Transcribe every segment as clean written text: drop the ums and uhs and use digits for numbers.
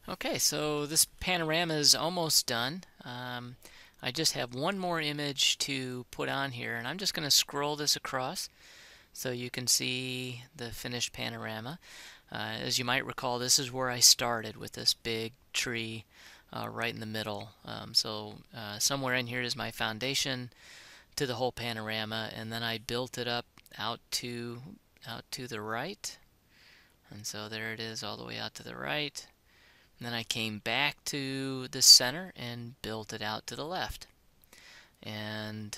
Okay, so this panorama is almost done. I just have one more image to put on here, and I'm just going to scroll this across so you can see the finished panorama. As you might recall, this is where I started with this big tree right in the middle. Somewhere in here is my foundation to the whole panorama, and then I built it up out to the right, and so there it is all the way out to the right. And then I came back to the center and built it out to the left. And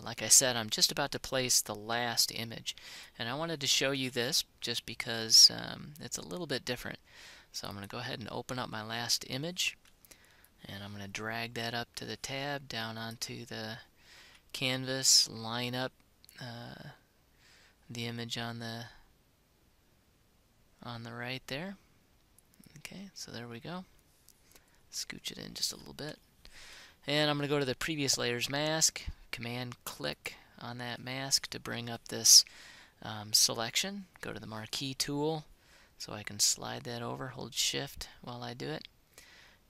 like I said, I'm just about to place the last image. And I wanted to show you this just because it's a little bit different. So I'm going to go ahead and open up my last image. And I'm going to drag that up to the tab, down onto the canvas, line up the image on the right there. Okay, so there we go. Scooch it in just a little bit. And I'm going to go to the previous layer's mask, Command click on that mask to bring up this selection. Go to the marquee tool so I can slide that over, hold shift while I do it.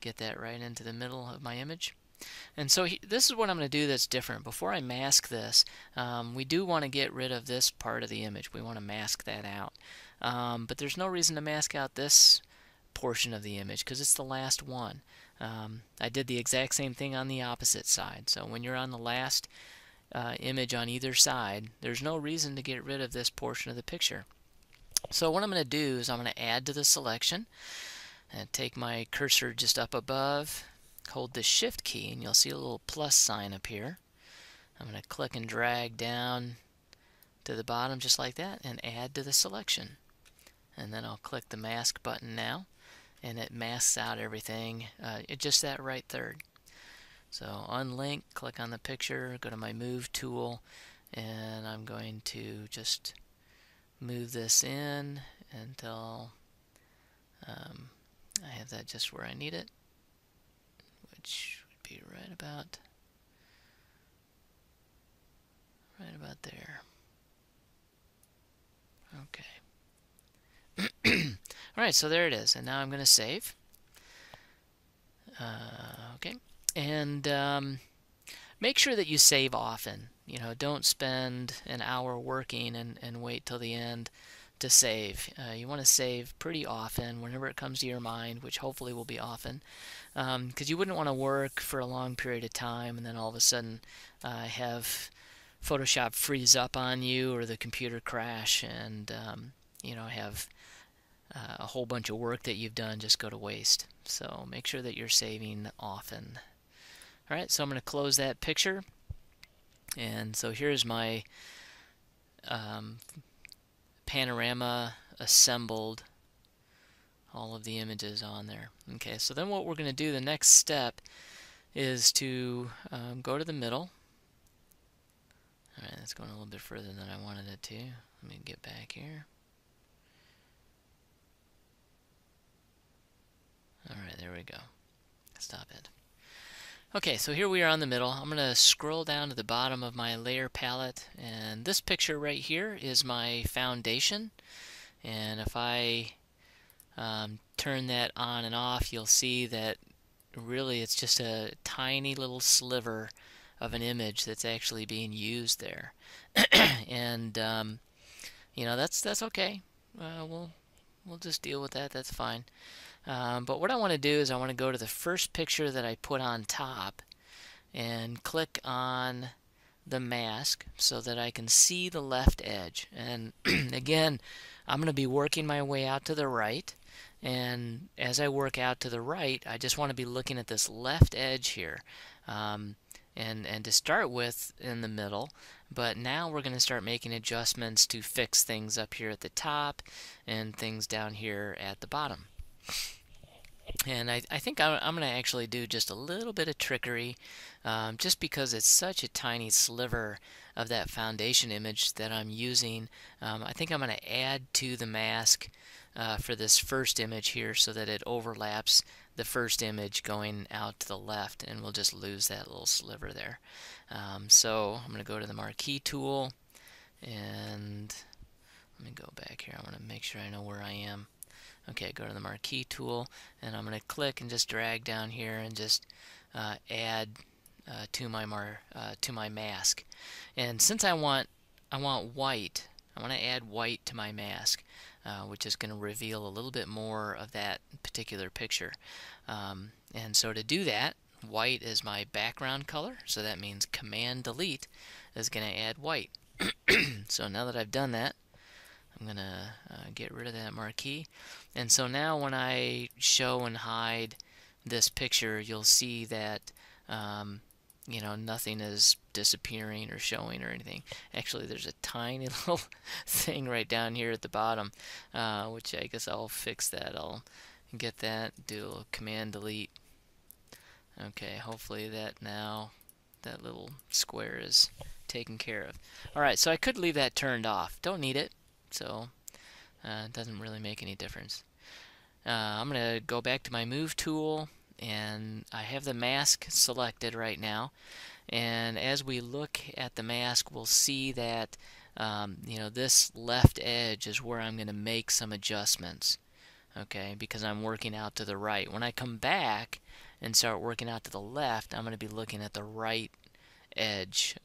Get that right into the middle of my image. And so this is what I'm going to do that's different. Before I mask this, we do want to get rid of this part of the image. We want to mask that out. But there's no reason to mask out this portion of the image because it's the last one. I did the exact same thing on the opposite side. So when you're on the last image on either side, there's no reason to get rid of this portion of the picture. So what I'm going to do is I'm going to add to the selection and take my cursor just up above, hold the shift key, and you'll see a little plus sign up here. I'm going to click and drag down to the bottom just like that and add to the selection. And then I'll click the mask button now, and it masks out everything, just that right third. So unlink, click on the picture, go to my move tool, and I'm going to just move this in until I have that just where I need it, which would be right about there. Okay. Alright, so there it is, and now I'm going to save. Okay, and make sure that you save often. You know, don't spend an hour working and wait till the end to save. You want to save pretty often whenever it comes to your mind, which hopefully will be often, because you wouldn't want to work for a long period of time and then all of a sudden have Photoshop freeze up on you or the computer crash and you know, have a whole bunch of work that you've done just go to waste. So make sure that you're saving often. Alright, so I'm going to close that picture. And so here's my panorama assembled, all of the images on there. Okay, so then what we're going to do, the next step, is to go to the middle. Alright, that's going a little bit further than I wanted it to. Let me get back here. Alright, there we go. Stop it. Okay, so here we are on the middle. I'm going to scroll down to the bottom of my layer palette, and this picture right here is my foundation. And if I turn that on and off, you'll see that really it's just a tiny little sliver of an image that's actually being used there. And you know, that's okay. We'll just deal with that. That's fine. But what I want to do is I want to go to the first picture that I put on top and click on the mask so that I can see the left edge. And again, I'm going to be working my way out to the right. And as I work out to the right, I just want to be looking at this left edge here. And to start with in the middle, but now we're going to start making adjustments to fix things up here at the top and things down here at the bottom. And I think I'm going to actually do just a little bit of trickery, just because it's such a tiny sliver of that foundation image that I'm using. I think I'm going to add to the mask for this first image here so that it overlaps the first image going out to the left, and we'll just lose that little sliver there. So I'm going to go to the marquee tool, and let me go back here. I want to make sure I know where I am. Okay, go to the marquee tool, and I'm going to click and just drag down here and just add to my mask. And since I want white, I want to add white to my mask, which is going to reveal a little bit more of that particular picture. And so to do that, white is my background color, so that means Command Delete is going to add white. So now that I've done that, I'm going to get rid of that marquee. And so now when I show and hide this picture, you'll see that you know, nothing is disappearing or showing or anything. Actually, there's a tiny little thing right down here at the bottom, which I guess I'll fix that. I'll get that, do a Command Delete. Okay, hopefully that now that little square is taken care of. Alright, so I could leave that turned off. Don't need it, so it doesn't really make any difference. I'm going to go back to my Move tool, and I have the mask selected right now. And as we look at the mask, we'll see that you know, this left edge is where I'm going to make some adjustments. Okay, because I'm working out to the right. When I come back and start working out to the left, I'm going to be looking at the right edge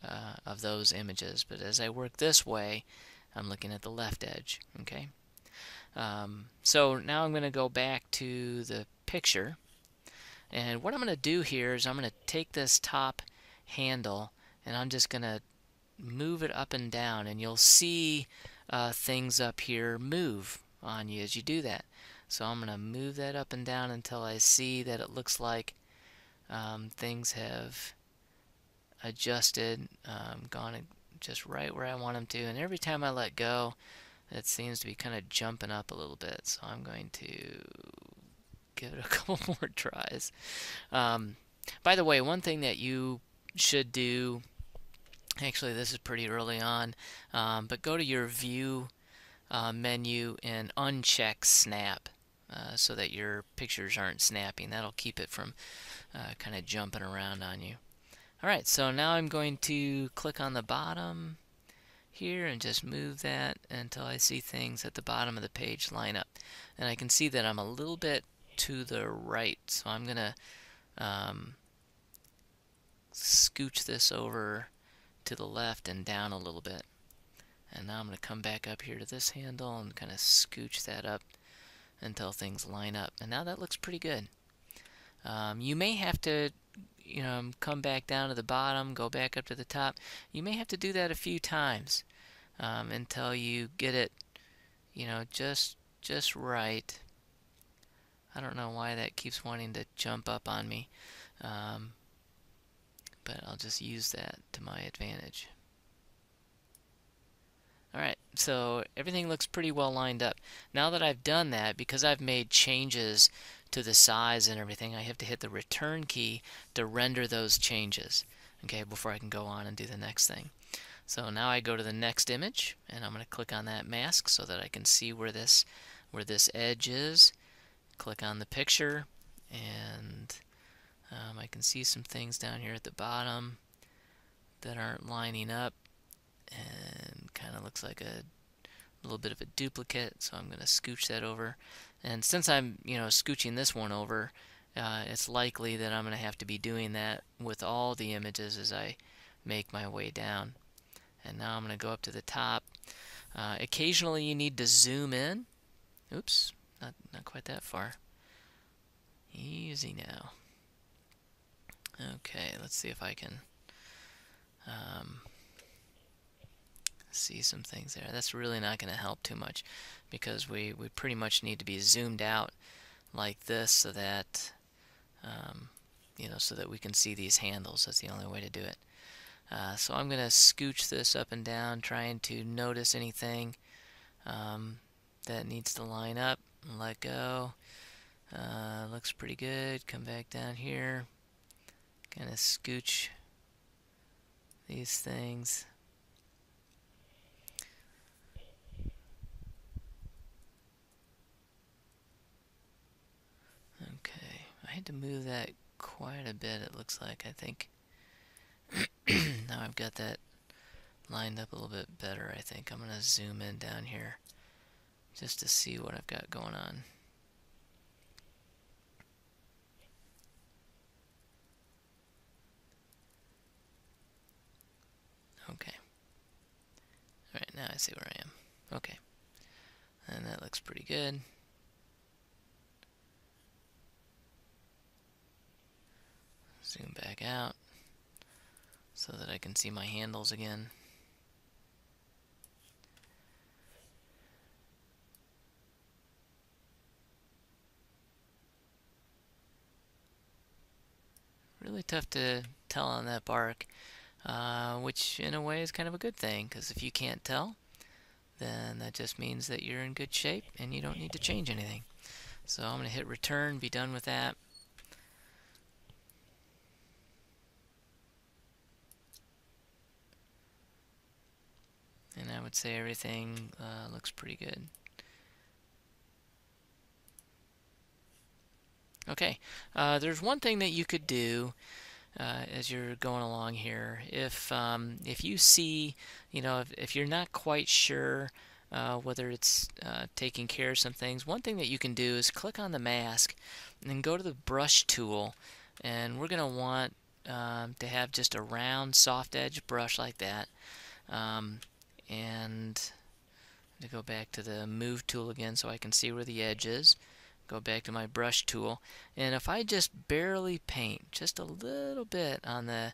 of those images. But as I work this way, I'm looking at the left edge. Okay. So now I'm going to go back to the picture, and what I'm going to do here is I'm going to take this top handle and I'm just going to move it up and down, and you'll see things up here move on you as you do that. So I'm going to move that up and down until I see that it looks like things have adjusted, gone just right where I want them to, and every time I let go, it seems to be kind of jumping up a little bit. So I'm going to give it a couple more tries. By the way, one thing that you should do, actually this is pretty early on, but go to your View menu and uncheck Snap so that your pictures aren't snapping. That'll keep it from kind of jumping around on you. Alright, so now I'm going to click on the bottom here and just move that until I see things at the bottom of the page line up. And I can see that I'm a little bit to the right, so I'm going to scooch this over to the left and down a little bit. And now I'm going to come back up here to this handle and kind of scooch that up until things line up. And now that looks pretty good. You may have to, you know, come back down to the bottom, go back up to the top. You may have to do that a few times until you get it, you know, just right. I don't know why that keeps wanting to jump up on me, but I'll just use that to my advantage. Alright, so everything looks pretty well lined up. Now that I've done that, because I've made changes to the size and everything, I have to hit the return key to render those changes, okay, before I can go on and do the next thing. So now I go to the next image, and I'm going to click on that mask so that I can see where this edge is. Click on the picture, and I can see some things down here at the bottom that aren't lining up, and kind of looks like a little bit of a duplicate, so I'm going to scooch that over. And since I'm, you know, scooching this one over, it's likely that I'm going to have to be doing that with all the images as I make my way down. And now I'm going to go up to the top. Occasionally you need to zoom in. Oops, not quite that far. Easy now. Okay, let's see if I can see some things there. That's really not going to help too much, because we pretty much need to be zoomed out like this so that you know, so that we can see these handles. That's the only way to do it. So I'm going to scooch this up and down, trying to notice anything that needs to line up. Let go. Looks pretty good. Come back down here. Kind of scooch these things. Okay, I had to move that quite a bit, it looks like. I think now I've got that lined up a little bit better. I think I'm going to zoom in down here just to see what I've got going on. Okay. Alright, now I see where I am. Okay. And that looks pretty good. Zoom back out so that I can see my handles again. Really tough to tell on that bark, which in a way is kind of a good thing, because if you can't tell, then that just means that you're in good shape and you don't need to change anything. So I'm going to hit return, be done with that. And I would say everything looks pretty good. Okay, there's one thing that you could do as you're going along here. If you see, if you're not quite sure whether it's taking care of some things, one thing that you can do is click on the mask and then go to the brush tool, and we're going to want to have just a round, soft edge brush like that. And to go back to the move tool again so I can see where the edge is. Go back to my brush tool, and if I just barely paint just a little bit on the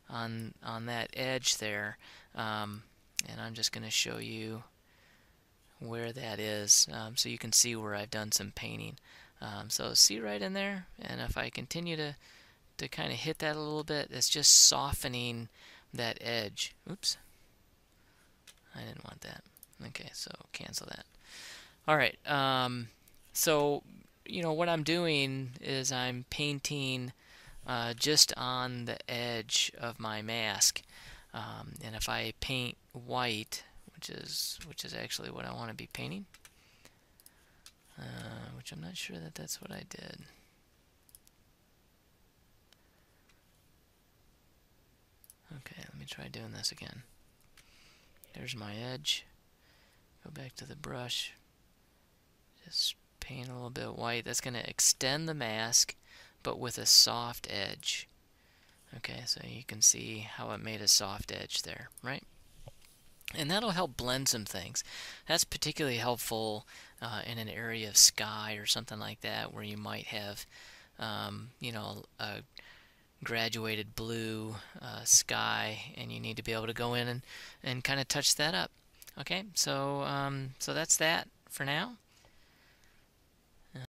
on that edge there, and I'm just going to show you where that is, so you can see where I've done some painting. So see right in there, and if I continue to kind of hit that a little bit, it's just softening that edge. Oops, I didn't want that. Okay, so cancel that. All right. So, what I'm doing is I'm painting just on the edge of my mask, and if I paint white, which is actually what I want to be painting, which I'm not sure that that's what I did. Okay, let me try doing this again. There's my edge. Go back to the brush. Just paint a little bit white. That's going to extend the mask, but with a soft edge. Okay, so you can see how it made a soft edge there, right? And that'll help blend some things. That's particularly helpful in an area of sky or something like that, where you might have, a graduated blue sky, and you need to be able to go in and kind of touch that up. Okay, so so that's that for now.